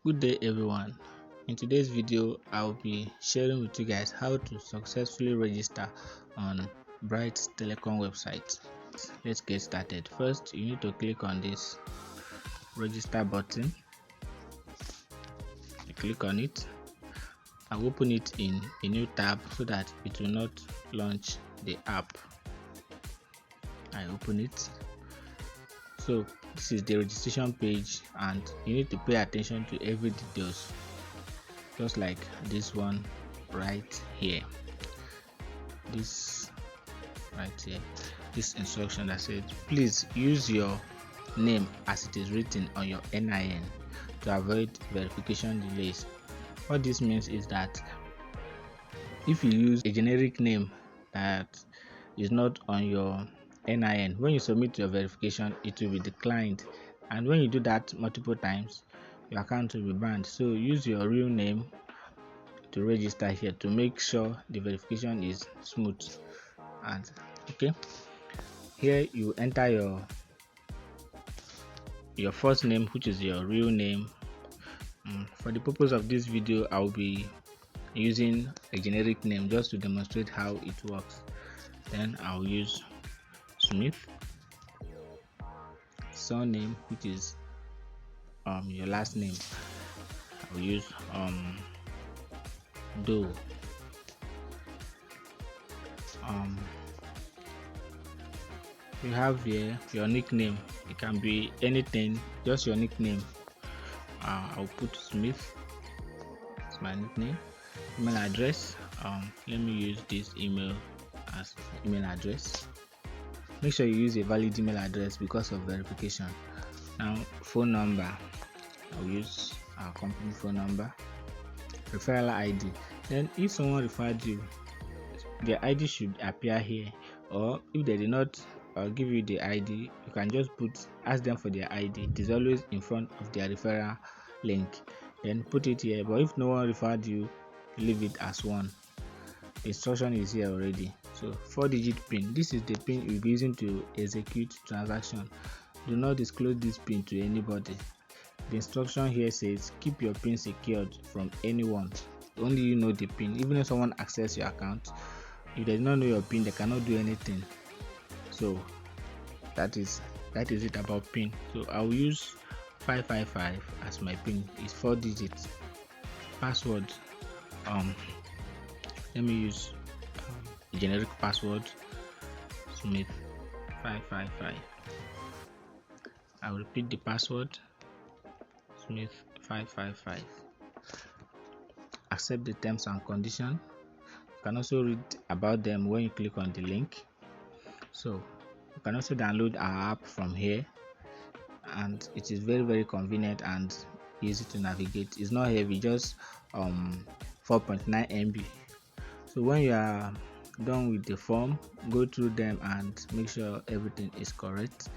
Good day everyone. In today's video I'll be sharing with you guys how to successfully register on Brights Telecom website. Let's get started. First, you need to click on this register button. You click on it. I'll open it in a new tab so that it will not launch the app. I open it. So this is the registration page, and you need to pay attention to every details, just like this one right here. This right here, this instruction that says please use your name as it is written on your NIN to avoid verification delays. What this means is that if you use a generic name that is not on your NIN, when you submit your verification it will be declined, and when you do that multiple times your account will be banned. So use your real name to register here to make sure the verification is smooth. And okay, here you enter your first name, which is your real name. For the purpose of this video I will be using a generic name just to demonstrate how it works. Then I'll use Smith. Surname, which is your last name, I'll use Doe. You have here your nickname. It can be anything, just your nickname. I'll put Smith. It's my nickname. Email address, let me use this email as email address. Make sure you use a valid email address because of verification. Now phone number, I'll use our company phone number. Referral ID, then if someone referred you, their ID should appear here, or if they did not give you the ID, you can just ask them for their ID. It is always in front of their referral link, then put it here. But if no one referred you, leave it as one. The instruction is here already. So 4-digit pin, this is the pin you'll be using to execute transaction. Do not disclose this pin to anybody. The instruction here says keep your pin secured from anyone. Only you know the pin. Even if someone access your account, if they do not know your pin, they cannot do anything. So that is it about pin. So I'll use 555 as my pin. It's 4 digits. Password, let me use generic password, Smith 555. I'll repeat the password, Smith 555. Accept the terms and conditions. You can also read about them when you click on the link. So you can also download our app from here, and it is very convenient and easy to navigate. It's not heavy, just 4.9 MB. So when you are done with the form, go through them and make sure everything is correct.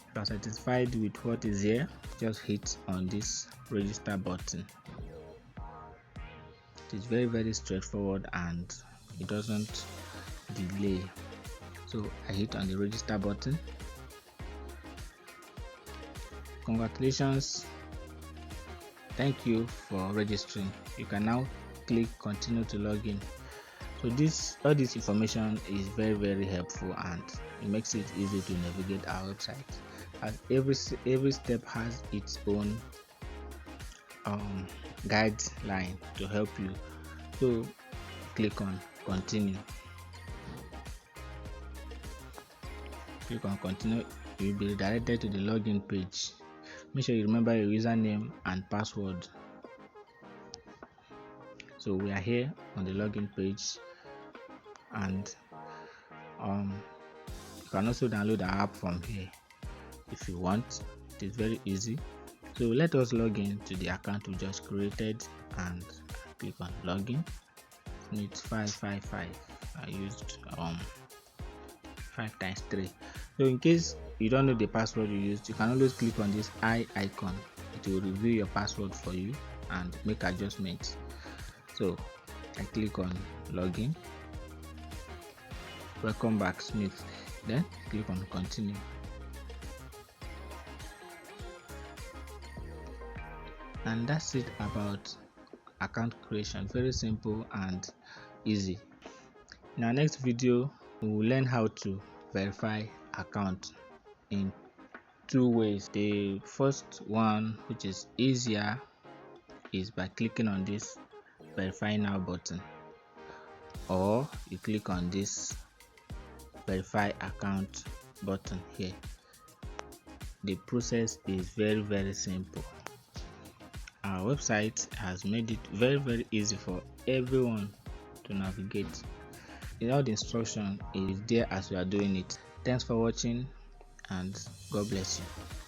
If you are satisfied with what is here, just hit on this register button. It is very straightforward and it doesn't delay. So I hit on the register button. Congratulations, thank you for registering. You can now click continue to log in. So all this information is very helpful, and it makes it easy to navigate our website, as every step has its own guideline to help you. So click on continue. Click on continue. You will be redirected to the login page. Make sure you remember your username and password. So we are here on the login page, and you can also download the app from here if you want. It is very easy. So let us log in to the account we just created and click on login. It's 555. I used 5 times 3. So in case you don't know the password you used, you can always click on this eye icon. It will reveal your password for you and make adjustments. So I click on login. Welcome back, Smith. Then click on continue. And that's it about account creation. Very simple and easy. In our next video, we will learn how to verify account in two ways. The first one, which is easier, is by clicking on this verify now button, or you click on this verify account button here. The process is very simple. Our website has made it very easy for everyone to navigate. All the instruction is there as we are doing it. Thanks for watching, and God bless you.